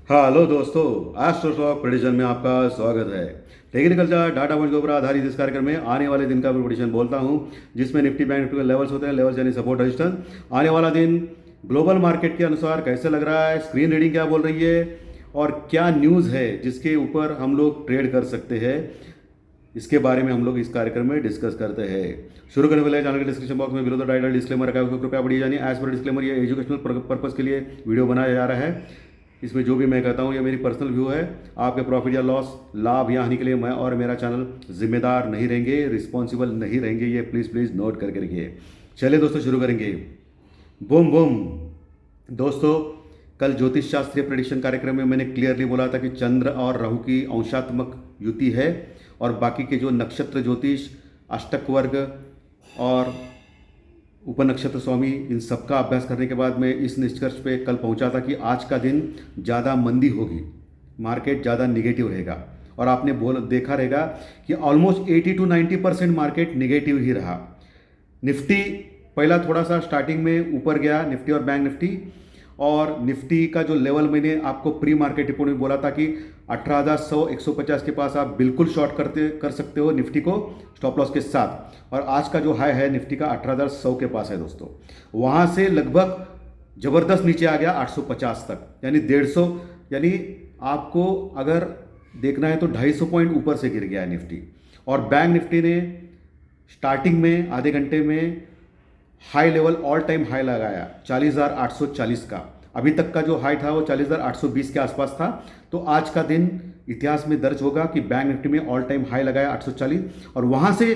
हाँ हेलो दोस्तों, एस्ट्रोस्टॉक प्रेडिक्शन में आपका स्वागत है। टेक्निकल चार्ट डाटा पॉइंट के ऊपर आधारित इस कार्यक्रम में आने वाले दिन का प्रेडिक्शन बोलता हूँ, जिसमें निफ्टी बैंक निफ्टी के लेवल्स होते हैं। लेवल्स यानी सपोर्ट रेजिस्टेंस। आने वाला दिन ग्लोबल मार्केट के अनुसार कैसे लग रहा है, स्क्रीन रीडिंग क्या बोल रही है और क्या न्यूज़ है जिसके ऊपर हम लोग ट्रेड कर सकते हैं, इसके बारे में हम लोग इस कार्यक्रम में डिस्कस करते हैं। शुरू करने वाले चैनल के डिस्क्रिप्शन बॉक्स में विरोध टाइटल डिस्क्लेमर रखा है, उसको कृपया पढ़िए। जानिए एज पर डिस्क्लेमर, ये एजुकेशनल पर्पज़ के लिए वीडियो बनाया जा रहा है। इसमें जो भी मैं कहता हूँ ये मेरी पर्सनल व्यू है। आपके प्रॉफिट या लॉस, लाभ या हानि के लिए मैं और मेरा चैनल जिम्मेदार नहीं रहेंगे, रिस्पॉन्सिबल नहीं रहेंगे। ये प्लीज़ प्लीज़ नोट करके रखिए। चलिए दोस्तों शुरू करेंगे। Boom boom. दोस्तों, कल ज्योतिष शास्त्रीय प्रेडिक्शन कार्यक्रम में मैंने क्लियरली बोला था कि चंद्र और राहु की अंशात्मक युति है और बाकी के जो नक्षत्र ज्योतिष, अष्टक वर्ग और उपनक्षत्र स्वामी, इन सबका अभ्यास करने के बाद मैं इस निष्कर्ष पे कल पहुंचा था कि आज का दिन ज़्यादा मंदी होगी, मार्केट ज़्यादा निगेटिव रहेगा। और आपने देखा रहेगा कि ऑलमोस्ट 80 to 90% मार्केट निगेटिव ही रहा। निफ्टी पहला थोड़ा सा स्टार्टिंग में ऊपर गया, निफ्टी और बैंक निफ्टी। और निफ्टी का जो लेवल मैंने आपको प्री मार्केट रिपोर्ट में बोला था कि 18,100 150 के पास आप बिल्कुल शॉर्ट कर सकते हो निफ्टी को स्टॉप लॉस के साथ। और आज का जो हाई है निफ्टी का 18,100 के पास है दोस्तों। वहाँ से लगभग ज़बरदस्त नीचे आ गया 850 तक, यानी 150, यानी आपको अगर देखना है तो 250 पॉइंट ऊपर से गिर गया है निफ्टी। और बैंक निफ्टी ने स्टार्टिंग में आधे घंटे में high level all time high लगाया 40,840 का। अभी तक का जो हाई था वो 40,820 के आसपास था। तो आज का दिन इतिहास में दर्ज होगा कि बैंक निफ्टी में ऑल टाइम हाई लगाया 840 और वहाँ से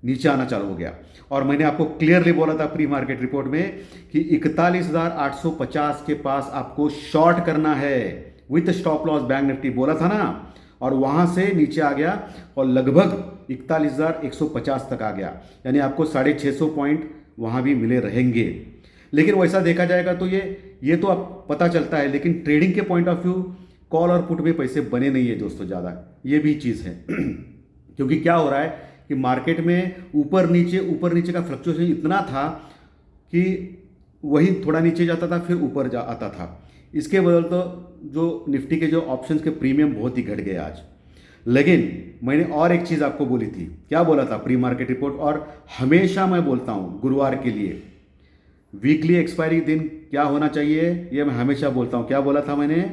नीचे आना चालू हो गया। और मैंने आपको क्लियरली बोला था प्री मार्केट रिपोर्ट में कि 41,850 के पास आपको शॉर्ट करना है with stop loss, bank Nifty बोला था ना। और वहाँ से नीचे आ गया और लगभग 41,150 तक आ गया, यानी आपको 650 पॉइंट वहाँ भी मिले रहेंगे। लेकिन वैसा देखा जाएगा तो ये तो अब पता चलता है, लेकिन ट्रेडिंग के पॉइंट ऑफ व्यू कॉल और पुट में पैसे बने नहीं है दोस्तों ज़्यादा, ये भी चीज़ है। क्योंकि क्या हो रहा है कि मार्केट में ऊपर नीचे का फ्लक्चुएशन इतना था कि वही थोड़ा नीचे जाता था फिर ऊपर आता था। इसके बदल तो जो निफ्टी के जो ऑप्शंस के प्रीमियम बहुत ही घट गए आज। लेकिन मैंने और एक चीज़ आपको बोली थी, क्या बोला था प्री मार्केट रिपोर्ट, और हमेशा मैं बोलता हूँ गुरुवार के लिए वीकली एक्सपायरी दिन क्या होना चाहिए, ये मैं हमेशा बोलता हूँ। क्या बोला था मैंने?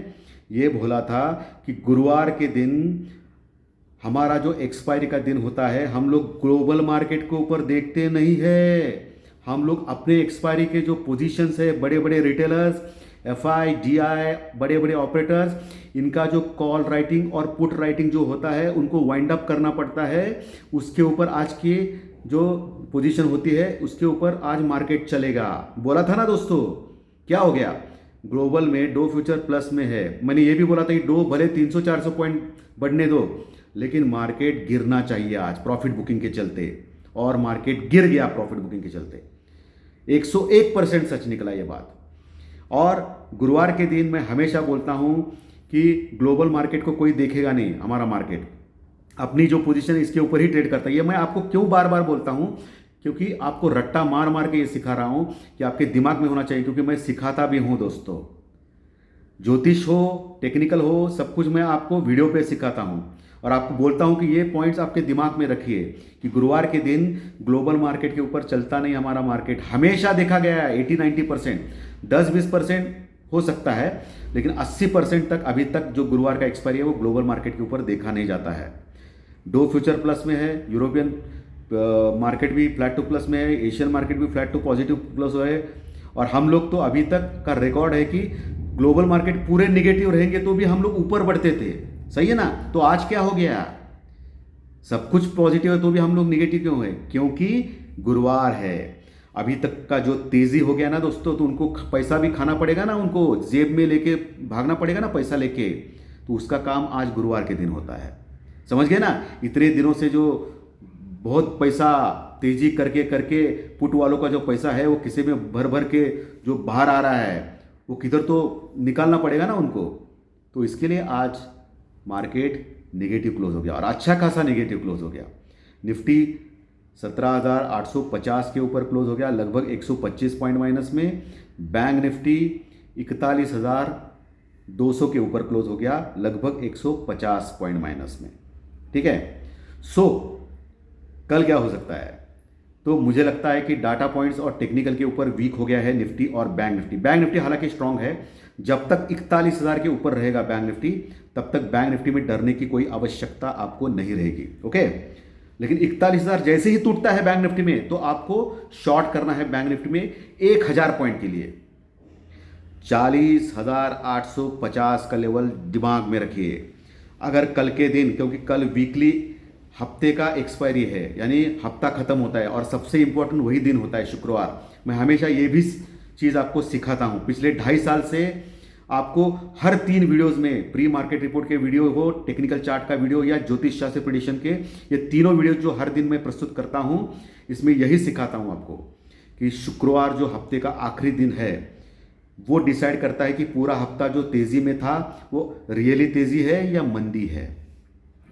ये बोला था कि गुरुवार के दिन हमारा जो एक्सपायरी का दिन होता है, हम लोग ग्लोबल मार्केट के ऊपर देखते नहीं है। हम लोग अपने एक्सपायरी के जो पोजीशंस है, बड़े बड़े रिटेलर्स, एफआई डीआई, बड़े बड़े ऑपरेटर्स, इनका जो कॉल राइटिंग और पुट राइटिंग जो होता है उनको वाइंड अप करना पड़ता है। उसके ऊपर आज की जो पोजीशन होती है उसके ऊपर आज मार्केट चलेगा, बोला था ना दोस्तों। क्या हो गया? ग्लोबल में डो फ्यूचर प्लस में है। मैंने ये भी बोला था कि डो भले 300-400 पॉइंट बढ़ने दो, लेकिन मार्केट गिरना चाहिए आज प्रॉफिट बुकिंग के चलते। और मार्केट गिर गया प्रॉफिट बुकिंग के चलते। 101% सच निकला ये बात। और गुरुवार के दिन मैं हमेशा बोलता हूं कि ग्लोबल मार्केट को कोई देखेगा नहीं, हमारा मार्केट अपनी जो पोजीशन है इसके ऊपर ही ट्रेड करता है। ये मैं आपको क्यों बार बार बोलता हूं? क्योंकि आपको रट्टा मार मार के ये सिखा रहा हूं कि आपके दिमाग में होना चाहिए, क्योंकि मैं सिखाता भी हूं दोस्तों। ज्योतिष हो, टेक्निकल हो, सब कुछ मैं आपको वीडियो पे सिखाता हूं और आपको बोलता हूं कि ये पॉइंट्स आपके दिमाग में रखिए कि गुरुवार के दिन ग्लोबल मार्केट के ऊपर चलता नहीं हमारा मार्केट। हमेशा देखा गया है 80-90%, 10-20% हो सकता है, लेकिन 80% तक अभी तक जो गुरुवार का एक्सपायरी है वो ग्लोबल मार्केट के ऊपर देखा नहीं जाता है। डो फ्यूचर प्लस में है, यूरोपियन मार्केट भी फ्लैट टू प्लस में है, एशियन मार्केट भी फ्लैट टू पॉजिटिव प्लस है। और हम लोग तो अभी तक का रिकॉर्ड है कि ग्लोबल मार्केट पूरे निगेटिव रहेंगे तो भी हम लोग ऊपर बढ़ते थे, सही है ना। तो आज क्या हो गया? सब कुछ पॉजिटिव है तो भी हम लोग निगेटिव क्यों है? क्योंकि गुरुवार है। अभी तक का जो तेजी हो गया ना दोस्तों, तो उनको पैसा भी खाना पड़ेगा ना, उनको जेब में लेके भागना पड़ेगा ना पैसा लेके, तो उसका काम आज गुरुवार के दिन होता है। समझ गए ना? इतने दिनों से जो बहुत पैसा तेजी करके करके पुट वालों का जो पैसा है वो किसी में भर भर के जो बाहर आ रहा है वो किधर तो निकालना पड़ेगा ना उनको। तो इसके लिए आज मार्केट नेगेटिव क्लोज हो गया और अच्छा खासा नेगेटिव क्लोज हो गया। निफ्टी 17,850 के ऊपर क्लोज हो गया, लगभग 125 पॉइंट माइनस में। बैंक निफ्टी 200 के ऊपर क्लोज हो गया, लगभग 150 पॉइंट माइनस में। ठीक है, सो कल क्या हो सकता है? तो मुझे लगता है कि डाटा पॉइंट्स और टेक्निकल के ऊपर वीक हो गया है निफ्टी और बैंक निफ्टी। बैंक निफ्टी हालांकि स्ट्रांग है, जब तक 41,000 के ऊपर रहेगा बैंक निफ्टी, तब तक बैंक निफ्टी में डरने की कोई आवश्यकता आपको नहीं रहेगी। ओके, लेकिन 41,000 जैसे ही टूटता है बैंक निफ्टी में, तो आपको शॉर्ट करना है बैंक निफ्टी में 1,000 पॉइंट के लिए। 40,850 का लेवल दिमाग में रखिए। अगर कल के दिन, क्योंकि कल वीकली हफ्ते का एक्सपायरी है, यानी हफ्ता खत्म होता है और सबसे इंपॉर्टेंट वही दिन होता है शुक्रवार। मैं हमेशा ये भी चीज़ आपको सिखाता हूँ, पिछले 2.5 साल से आपको हर 3 वीडियोस में, प्री मार्केट रिपोर्ट के वीडियो हो, टेक्निकल चार्ट का वीडियो या ज्योतिष शास्त्र प्रेडिक्शन के, ये तीनों वीडियो जो हर दिन मैं प्रस्तुत करता हूँ, इसमें यही सिखाता हूँ आपको कि शुक्रवार जो हफ्ते का आखिरी दिन है, वो डिसाइड करता है कि पूरा हफ्ता जो तेज़ी में था वो रियली तेज़ी है या मंदी है।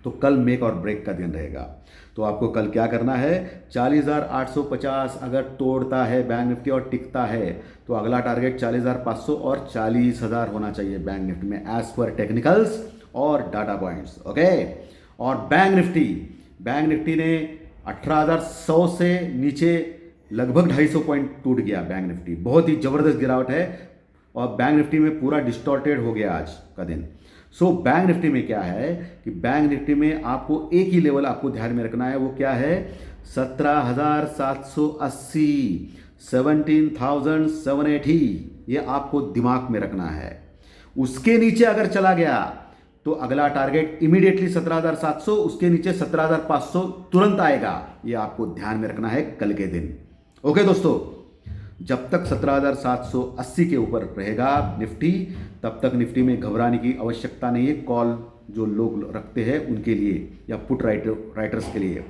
तो कल मेक और ब्रेक का दिन रहेगा। तो आपको कल क्या करना है? 40,850 अगर तोड़ता है बैंक निफ्टी और टिकता है, तो अगला टारगेट 40,500 और 40,000 होना चाहिए बैंक निफ्टी में, एज पर टेक्निकल्स और डाटा पॉइंट्स। ओके, और बैंक निफ्टी ने 18,100 से नीचे लगभग 250 पॉइंट टूट गया। बैंक निफ्टी बहुत ही ज़बरदस्त गिरावट है और बैंक निफ्टी में पूरा डिस्टॉर्टेड हो गया आज का दिन। सो बैंक निफ्टी में क्या है कि बैंक निफ्टी में आपको एक ही लेवल आपको ध्यान में रखना है, वो क्या है? 17,780, 17,780, ये आपको दिमाग में रखना है। उसके नीचे अगर चला गया तो अगला टारगेट इमीडिएटली 17,700, उसके नीचे 17,500 तुरंत आएगा। ये आपको ध्यान में रखना है कल के दिन। ओके दोस्तों, जब तक 17,780 के ऊपर रहेगा निफ्टी, तब तक निफ्टी में घबराने की आवश्यकता नहीं है, कॉल जो लोग रखते हैं उनके लिए या पुट राइटर्स के लिए।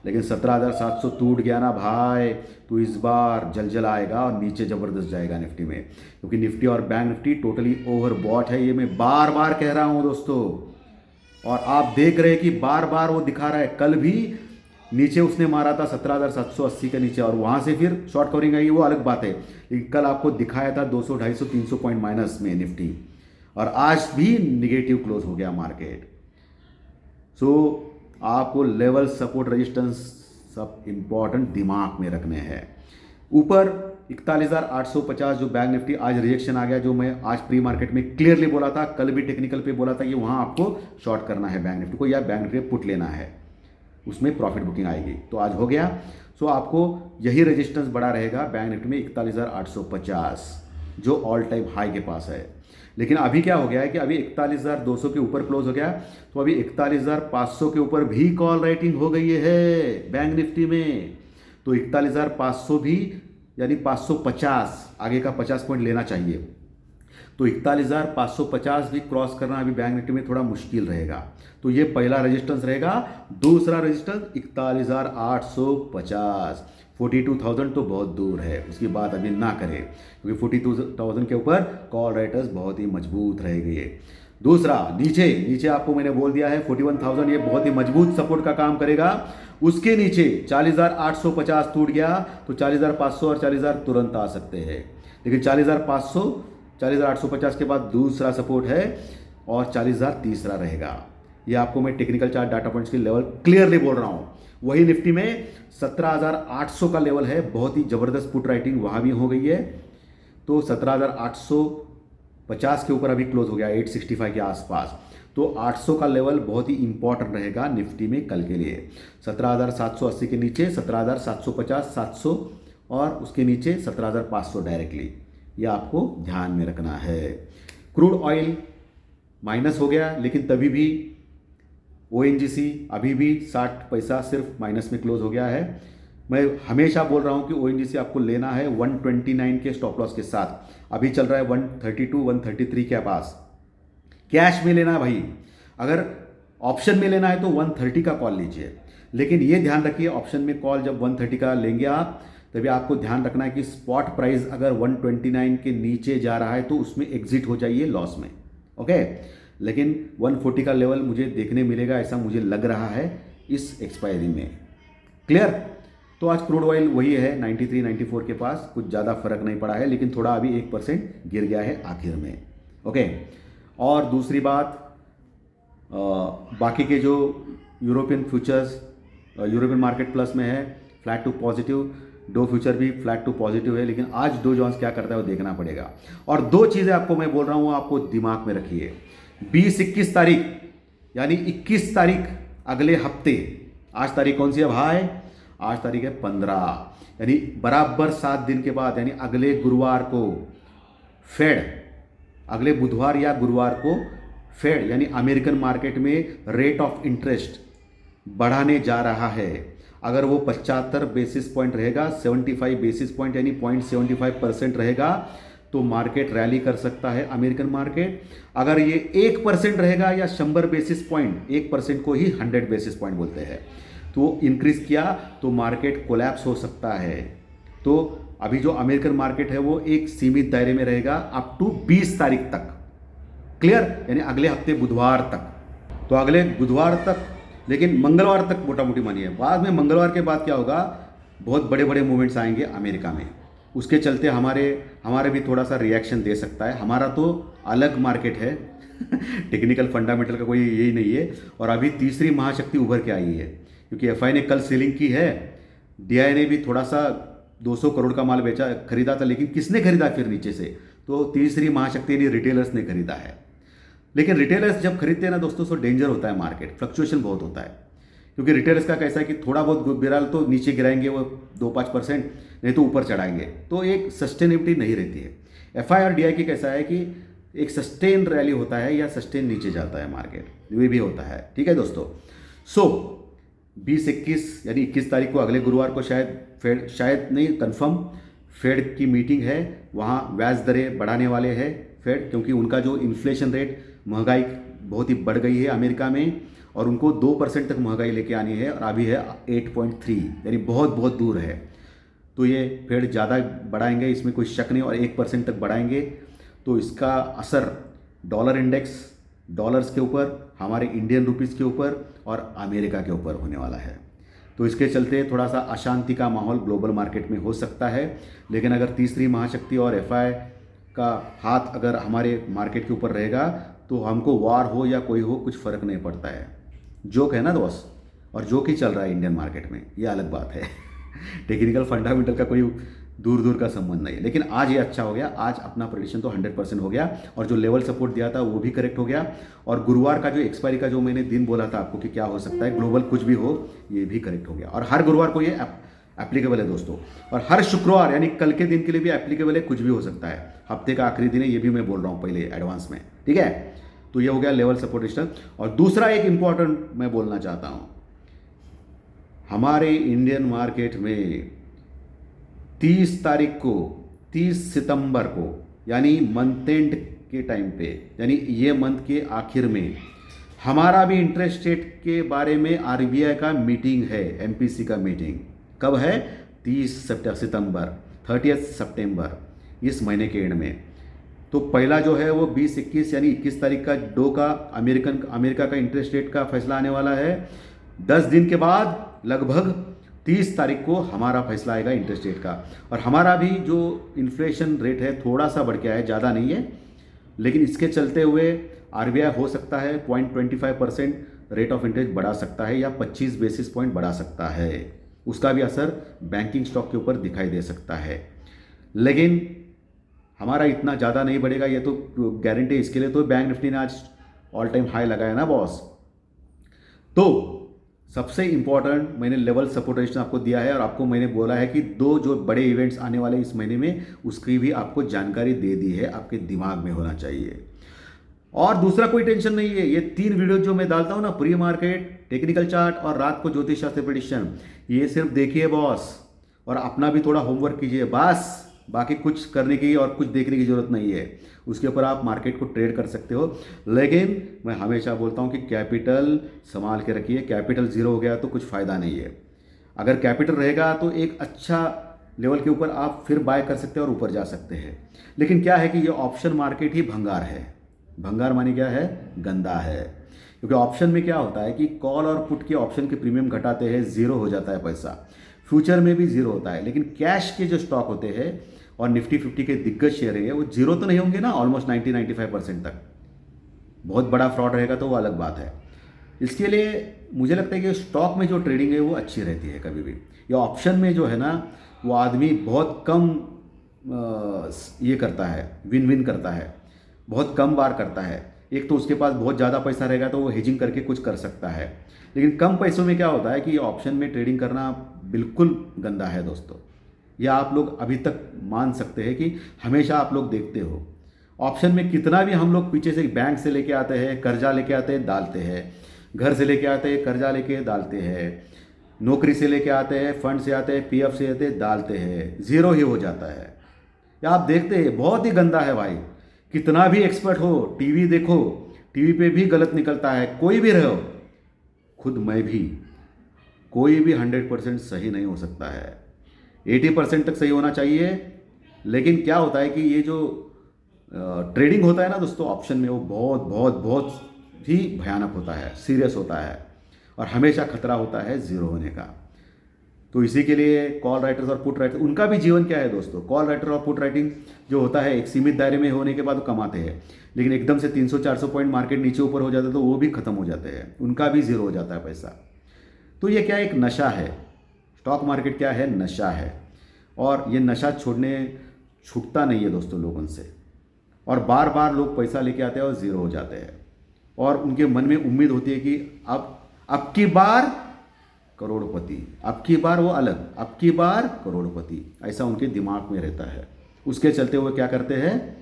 लेकिन 17,700 टूट गया ना भाई, तो इस बार जल आएगा और नीचे ज़बरदस्त जाएगा निफ्टी में, क्योंकि निफ्टी और बैंक निफ्टी टोटली ओवरबॉट है। ये मैं बार बार कह रहा हूँ दोस्तों, और आप देख रहे हैं कि बार बार वो दिखा रहा है। कल भी नीचे उसने मारा था 17,780 के नीचे और वहाँ से फिर शॉर्ट कवरिंग आई, वो अलग बात है। लेकिन कल आपको दिखाया था 200, 250, 300 पॉइंट माइनस में निफ्टी, और आज भी निगेटिव क्लोज हो गया मार्केट। सो आपको लेवल, सपोर्ट, रेजिस्टेंस सब इंपॉर्टेंट दिमाग में रखने हैं। ऊपर 41,850 जो बैंक निफ्टी आज रिएक्शन आ गया, जो मैं आज प्री मार्केट में क्लियरली बोला था, कल भी टेक्निकल पे बोला था कि वहाँ आपको शॉर्ट करना है बैंक निफ्टी को या बैंक निफ्टी पुट लेना है, उसमें प्रॉफिट बुकिंग आएगी। तो आज हो गया। सो आपको यही रेजिस्टेंस बड़ा रहेगा बैंक निफ्टी में 41,850, जो ऑल टाइम हाई के पास है। लेकिन अभी क्या हो गया है कि अभी 41,200 के ऊपर क्लोज हो गया, तो अभी 41,500 के ऊपर भी कॉल राइटिंग हो गई है बैंक निफ्टी में। तो 41,500 भी, यानी 550, आगे का 50 पॉइंट लेना चाहिए। तो 41,550 भी क्रॉस करना अभी बैंक निफ्टी में थोड़ा मुश्किल रहेगा। तो ये पहला रेजिस्टेंस रहेगा। दूसरा रेजिस्टेंस 41,850, 42,000 तो बहुत दूर है, उसकी बात अभी ना करें, क्योंकि 42,000 के ऊपर कॉल राइटर्स बहुत ही मजबूत रहेंगे। दूसरा नीचे आपको मैंने बोल दिया है 41,000, ये बहुत ही मजबूत सपोर्ट का काम करेगा। उसके नीचे 40,850 टूट गया तो 40,500 और 40,000 तुरंत आ सकते हैं। लेकिन 40,500, 40,850 के बाद दूसरा सपोर्ट है और 40,000 तीसरा रहेगा। ये आपको मैं टेक्निकल चार्ट डाटा पॉइंट्स की लेवल क्लियरली बोल रहा हूँ। वही निफ्टी में 17,800 का लेवल है, बहुत ही ज़बरदस्त पुट राइटिंग वहाँ भी हो गई है। तो 17,850 के ऊपर अभी क्लोज हो गया 865 के आसपास। तो 800 का लेवल बहुत ही इंपॉर्टेंट रहेगा निफ्टी में कल के लिए। 17,780 के नीचे 17,750, 700 और उसके नीचे 17,500 डायरेक्टली, ये आपको ध्यान में रखना है। क्रूड ऑयल माइनस हो गया, लेकिन तभी भी ONGC अभी भी 60 पैसा सिर्फ माइनस में क्लोज हो गया है। मैं हमेशा बोल रहा हूं कि ONGC आपको लेना है 129 के स्टॉप लॉस के साथ। अभी चल रहा है 132, 133 के पास। कैश में लेना है भाई, अगर ऑप्शन में लेना है तो 130 का कॉल लीजिए। लेकिन ये ध्यान रखिए, ऑप्शन में कॉल जब 130 का लेंगे आप, तभी आपको ध्यान रखना है कि स्पॉट प्राइस अगर 129 के नीचे जा रहा है तो उसमें एग्जिट हो जाइए लॉस में। ओके, लेकिन 140 का लेवल मुझे देखने मिलेगा, ऐसा मुझे लग रहा है इस एक्सपायरी में। क्लियर? तो आज क्रूड ऑयल वही है 93, 94 के पास, कुछ ज़्यादा फर्क नहीं पड़ा है, लेकिन थोड़ा अभी 1% गिर गया है आखिर में। ओके, और दूसरी बात, बाकी के जो European futures European market plus में है, flat to positive, Dow future भी फ्लैट टू पॉजिटिव है, लेकिन आज डो जोन्स क्या करता है वो देखना पड़ेगा। और दो चीज़ें आपको मैं बोल रहा हूँ, आपको दिमाग में रखिए। 20-21 तारीख यानी 21 तारीख अगले हफ्ते, आज तारीख कौन सी है भाई? आज तारीख है 15, यानी बराबर 7 दिन के बाद, यानी अगले गुरुवार को फेड, अगले बुधवार या गुरुवार को फेड यानी अमेरिकन मार्केट में रेट ऑफ इंटरेस्ट बढ़ाने जा रहा है। अगर वो 75 बेसिस पॉइंट रहेगा, 75 बेसिस पॉइंट यानी 0.75% रहेगा, तो मार्केट रैली कर सकता है अमेरिकन मार्केट। अगर ये 1% रहेगा या 100 बेसिस पॉइंट, 1% को ही 100 बेसिस पॉइंट बोलते हैं, तो इंक्रीज किया तो मार्केट कोलैप्स हो सकता है। तो अभी जो अमेरिकन मार्केट है वो एक सीमित दायरे में रहेगा अप टू 20 तारीख तक, क्लियर, यानी अगले हफ्ते बुधवार तक। तो अगले बुधवार तक, लेकिन मंगलवार तक मोटा मोटी मानिए। बाद में मंगलवार के बाद क्या होगा, बहुत बड़े बड़े मूवमेंट्स आएंगे अमेरिका में, उसके चलते हमारे भी थोड़ा सा रिएक्शन दे सकता है। हमारा तो अलग मार्केट है टेक्निकल फंडामेंटल का कोई यही नहीं है। और अभी तीसरी महाशक्ति उभर के आई है, क्योंकि एफआई ने कल सेलिंग की है, डीआई ने भी थोड़ा सा 200 करोड़ का माल खरीदा था, लेकिन किसने खरीदा फिर नीचे से? तो तीसरी महाशक्ति यानी रिटेलर्स ने खरीदा है। लेकिन रिटेलर्स जब खरीदते हैं ना दोस्तों, तो डेंजर होता है, मार्केट फ्लक्चुएशन बहुत होता है, क्योंकि रिटेलर्स का कैसा है कि थोड़ा बहुत गिराल तो नीचे गिराएंगे वो 2-5%, नहीं तो ऊपर चढ़ाएंगे, तो एक सस्टेनेबिलिटी नहीं रहती है। एफआई और डीआई की कैसा है कि एक सस्टेन रैली होता है या सस्टेन नीचे जाता है मार्केट, ये भी होता है। ठीक है दोस्तों, सो 20-21 यानी 21 तारीख को अगले गुरुवार को शायद नहीं, कंफर्म फेड की मीटिंग है। वहाँ ब्याज दरें बढ़ाने वाले हैं फेड, क्योंकि उनका जो इन्फ्लेशन रेट, महंगाई बहुत ही बढ़ गई है अमेरिका में, और उनको 2% तक महंगाई लेके आनी है, और अभी है 8.3, यानी बहुत बहुत दूर है। तो ये फेड ज़्यादा बढ़ाएंगे, इसमें कोई शक नहीं, और 1% तक बढ़ाएंगे। तो इसका असर डॉलर इंडेक्स, डॉलर्स के ऊपर, हमारे इंडियन रुपीज़ के ऊपर और अमेरिका के ऊपर होने वाला है। तो इसके चलते थोड़ा सा अशांति का माहौल ग्लोबल मार्केट में हो सकता है। लेकिन अगर तीसरी महाशक्ति और एफआई का हाथ अगर हमारे मार्केट के ऊपर रहेगा, तो हमको वार हो या कोई हो, कुछ फ़र्क नहीं पड़ता है। जोक है ना दोस्त, और जोक ही चल रहा है इंडियन मार्केट में, ये अलग बात है टेक्निकल फंडामेंटल का कोई दूर दूर का संबंध नहीं है। लेकिन आज ये अच्छा हो गया, आज अपना प्रेडिक्शन तो 100% हो गया, और जो लेवल सपोर्ट दिया था वो भी करेक्ट हो गया, और गुरुवार का जो एक्सपायरी का जो मैंने दिन बोला था आपको कि क्या हो सकता है, ग्लोबल कुछ भी हो, ये भी करेक्ट हो गया। और हर गुरुवार को ये एप्लीकेबल है दोस्तों, और हर शुक्रवार यानी कल के दिन के लिए भी एप्लीकेबल है, कुछ भी हो सकता है, हफ्ते का आखिरी दिन है, ये भी मैं बोल रहा हूँ पहले एडवांस में। ठीक है, तो ये हो गया लेवल सपोर्ट रेजिस्टेंस। और दूसरा एक इंपॉर्टेंट मैं बोलना चाहता हूँ, हमारे इंडियन मार्केट में 30 तारीख को, 30 सितंबर को, यानी मंथ एंड के टाइम पे, यानी ये मंथ के आखिर में हमारा भी इंटरेस्ट रेट के बारे में आरबीआई का मीटिंग है, एमपीसी का मीटिंग कब है? 30 सितंबर, 30 सितंबर, इस महीने के एंड में। तो पहला जो है वो 20-21 यानी 21 तारीख का डो का अमेरिका का इंटरेस्ट रेट का फैसला आने वाला है। 10 दिन के बाद लगभग 30 तारीख को हमारा फैसला आएगा इंटरेस्ट रेट का। और हमारा भी जो इन्फ्लेशन रेट है थोड़ा सा बढ़ के आया है, ज़्यादा नहीं है, लेकिन इसके चलते हुए आरबीआई हो सकता है 0.25% रेट ऑफ इंटरेस्ट बढ़ा सकता है, या 25 बेसिस पॉइंट बढ़ा सकता है। उसका भी असर बैंकिंग स्टॉक के ऊपर दिखाई दे सकता है। लेकिन हमारा इतना ज़्यादा नहीं बढ़ेगा, ये तो गारंटी। इसके लिए तो बैंक निफ्टी ने आज ऑल टाइम हाई लगाया ना बॉस। तो सबसे इंपॉर्टेंट मैंने लेवल सपोर्ट रेजिस्टेंस आपको दिया है, और आपको मैंने बोला है कि 2 जो बड़े इवेंट्स आने वाले इस महीने में, उसकी भी आपको जानकारी दे दी है, आपके दिमाग में होना चाहिए। और दूसरा कोई टेंशन नहीं है, ये 3 वीडियो जो मैं डालता हूँ ना, प्री मार्केट, टेक्निकल चार्ट और रात को ज्योतिष शास्त्र प्रेडिक्शन, ये सिर्फ देखिए बॉस, और अपना भी थोड़ा होमवर्क कीजिए बस। बाकी कुछ करने की और कुछ देखने की जरूरत नहीं है, उसके ऊपर आप मार्केट को ट्रेड कर सकते हो। लेकिन मैं हमेशा बोलता हूँ कि कैपिटल संभाल के रखिए, कैपिटल ज़ीरो हो गया तो कुछ फ़ायदा नहीं है। अगर कैपिटल रहेगा तो एक अच्छा लेवल के ऊपर आप फिर बाय कर सकते हैं और ऊपर जा सकते हैं। लेकिन क्या है कि ये ऑप्शन मार्केट ही भंगार है। भंगार माने क्या है? गंदा है। क्योंकि ऑप्शन में क्या होता है कि कॉल और पुट के ऑप्शन के प्रीमियम घटाते हैं, ज़ीरो हो जाता है पैसा। फ्यूचर में भी ज़ीरो होता है, लेकिन कैश के जो स्टॉक होते हैं और निफ्टी 50 के दिग्गज शेयर है, वो जीरो तो नहीं होंगे ना, ऑलमोस्ट 90-95% तक। बहुत बड़ा फ्रॉड रहेगा तो वो अलग बात है। इसके लिए मुझे लगता है कि स्टॉक में जो ट्रेडिंग है वो अच्छी रहती है कभी भी। या ऑप्शन में जो है ना, वो आदमी बहुत कम ये करता है, विन विन करता है, बहुत कम बार करता है। एक तो उसके पास बहुत ज़्यादा पैसा रहेगा तो वो हेजिंग करके कुछ कर सकता है, लेकिन कम पैसों में क्या होता है कि ऑप्शन में ट्रेडिंग करना बिल्कुल गंदा है दोस्तों। यह आप लोग अभी तक मान सकते हैं कि हमेशा आप लोग देखते हो ऑप्शन में कितना भी हम लोग पीछे से बैंक से लेके आते हैं, कर्जा लेके आते हैं, डालते हैं, घर से लेके आते हैं, कर्जा लेके डालते हैं, नौकरी से लेके आते हैं, फंड से आते हैं, पीएफ से आते हैं, डालते हैं, ज़ीरो ही हो जाता है। या आप देखते हैं बहुत ही गंदा है भाई। कितना भी एक्सपर्ट हो, टीवी देखो, टीवी पे भी गलत निकलता है, कोई भी रहो, खुद मैं भी, कोई भी 100% सही नहीं हो सकता है। 80% तक सही होना चाहिए। लेकिन क्या होता है कि ये जो ट्रेडिंग होता है ना दोस्तों ऑप्शन में, वो बहुत बहुत बहुत ही भयानक होता है, सीरियस होता है, और हमेशा खतरा होता है ज़ीरो होने का। तो इसी के लिए कॉल राइटर्स और पुट राइटर्स, उनका भी जीवन क्या है दोस्तों। कॉल राइटर और पुट राइटिंग जो होता है एक सीमित दायरे में होने के बाद वो कमाते हैं, लेकिन एकदम से 300-400 पॉइंट मार्केट नीचे ऊपर हो जाता है तो वो भी खत्म हो जाते हैं, उनका भी ज़ीरो हो जाता है पैसा। तो ये क्या, एक नशा है। स्टॉक मार्केट क्या है, नशा है। और ये नशा छूटता नहीं है दोस्तों लोगों से, और बार बार लोग पैसा लेके आते हैं और ज़ीरो हो जाते हैं, और उनके मन में उम्मीद होती है कि अब की बार करोड़पति, अब की बार वो अलग, अब की बार करोड़पति, ऐसा उनके दिमाग में रहता है। उसके चलते वो क्या करते हैं,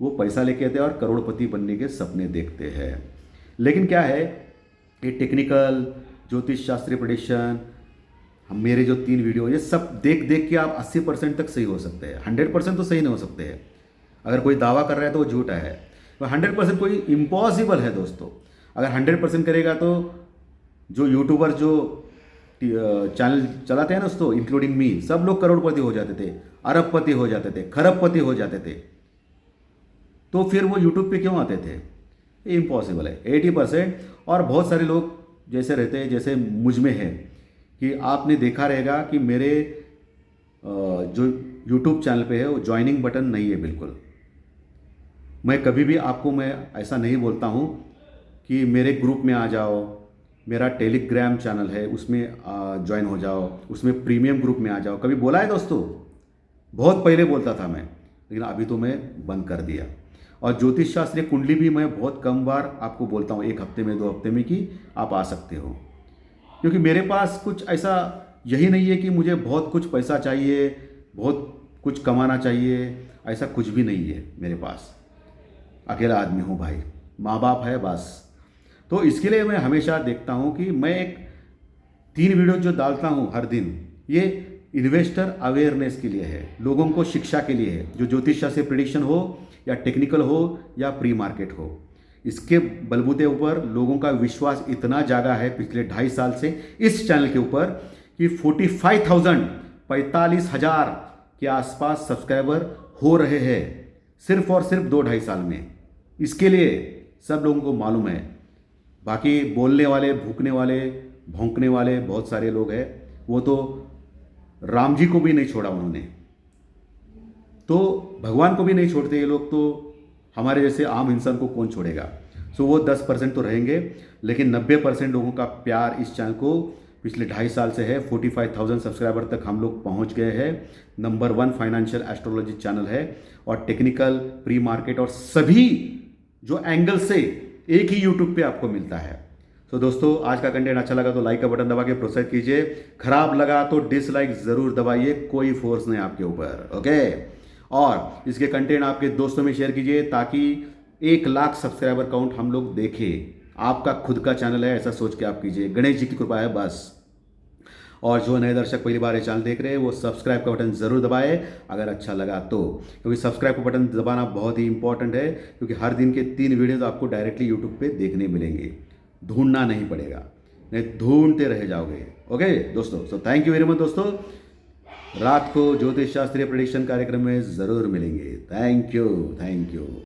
वो पैसा लेके आते हैं और करोड़पति बनने के सपने देखते हैं। लेकिन क्या है, ये टेक्निकल, ज्योतिष शास्त्रीय प्रेडिक्शन, हम मेरे जो 3 वीडियो, ये सब देख देख के आप 80% तक सही हो सकते हैं। 100% तो सही नहीं हो सकते हैं। अगर कोई दावा कर रहा है तो वो झूठा है। तो 100% कोई इम्पॉसिबल है दोस्तों। अगर 100% करेगा तो जो यूट्यूबर जो चैनल चलाते हैं ना दोस्तों, इंक्लूडिंग मी, सब लोग करोड़पति हो जाते थे, अरबपति हो जाते थे, खरबपति हो जाते थे। तो फिर वो यूट्यूब पे क्यों आते थे? ये इम्पॉसिबल है। 80%। और बहुत सारे लोग जैसे रहते हैं, जैसे मुझ में है कि आपने देखा रहेगा कि मेरे जो यूट्यूब चैनल पे है वो ज्वाइनिंग बटन नहीं है बिल्कुल। मैं कभी भी आपको मैं ऐसा नहीं बोलता हूँ कि मेरे ग्रुप में आ जाओ, मेरा टेलीग्राम चैनल है उसमें ज्वाइन हो जाओ, उसमें प्रीमियम ग्रुप में आ जाओ। कभी बोला है दोस्तों? बहुत पहले बोलता था मैं, लेकिन अभी तो मैं बंद कर दिया। और ज्योतिष शास्त्रीय कुंडली भी मैं बहुत कम बार आपको बोलता हूँ, 1 हफ्ते में 2 हफ्ते में, कि आप आ सकते हो। क्योंकि मेरे पास कुछ ऐसा यही नहीं है कि मुझे बहुत कुछ पैसा चाहिए, बहुत कुछ कमाना चाहिए, ऐसा कुछ भी नहीं है मेरे पास। अकेला आदमी हूँ भाई, माँ बाप है बस। तो इसके लिए मैं हमेशा देखता हूँ कि मैं एक 3 वीडियो जो डालता हूँ हर दिन, ये इन्वेस्टर अवेयरनेस के लिए है, लोगों को शिक्षा के लिए है। जो ज्योतिष शास्त्रीय प्रेडिक्शन हो या टेक्निकल हो या प्री मार्केट हो, इसके बलबूते ऊपर लोगों का विश्वास इतना जागा है पिछले 2.5 साल से इस चैनल के ऊपर कि 45,000 के आसपास सब्सक्राइबर हो रहे हैं सिर्फ और सिर्फ 2-2.5 साल में। इसके लिए सब लोगों को मालूम है। बाकी बोलने वाले, भूकने वाले, भौंकने वाले बहुत सारे लोग हैं, वो तो राम जी को भी नहीं छोड़ा उन्होंने, तो भगवान को भी नहीं छोड़ते ये लोग, तो हमारे जैसे आम इंसान को कौन छोड़ेगा। सो वो 10% तो रहेंगे, लेकिन 90% लोगों का प्यार इस चैनल को पिछले 2.5 साल से है। 45,000 सब्सक्राइबर तक हम लोग पहुंच गए हैं। नंबर 1 फाइनेंशियल एस्ट्रोलॉजी चैनल है, और टेक्निकल, प्री मार्केट और सभी जो एंगल से एक ही यूट्यूब पे आपको मिलता है। तो दोस्तों, आज का कंटेंट अच्छा लगा तो लाइक का बटन दबा के प्रोत्साहित कीजिए। खराब लगा तो डिसलाइक ज़रूर दबाइए, कोई फोर्स नहीं आपके ऊपर, ओके। और इसके कंटेंट आपके दोस्तों में शेयर कीजिए ताकि 1 लाख सब्सक्राइबर काउंट हम लोग देखें। आपका खुद का चैनल है, ऐसा सोच के आप कीजिए, गणेश जी की कृपा है बस। और जो नए दर्शक पहली बार ये चैनल देख रहे हैं वो सब्सक्राइब का बटन ज़रूर दबाएं अगर अच्छा लगा तो, क्योंकि सब्सक्राइब का बटन दबाना बहुत ही इंपॉर्टेंट है। क्योंकि हर दिन के 3 वीडियोज़ आपको डायरेक्टली यूट्यूब पे देखने मिलेंगे, ढूंढना नहीं पड़ेगा, नहीं ढूंढते रह जाओगे, ओके दोस्तों। So thank you very much दोस्तों। रात को ज्योतिष शास्त्रीय प्रेडिक्शन कार्यक्रम में ज़रूर मिलेंगे। Thank you.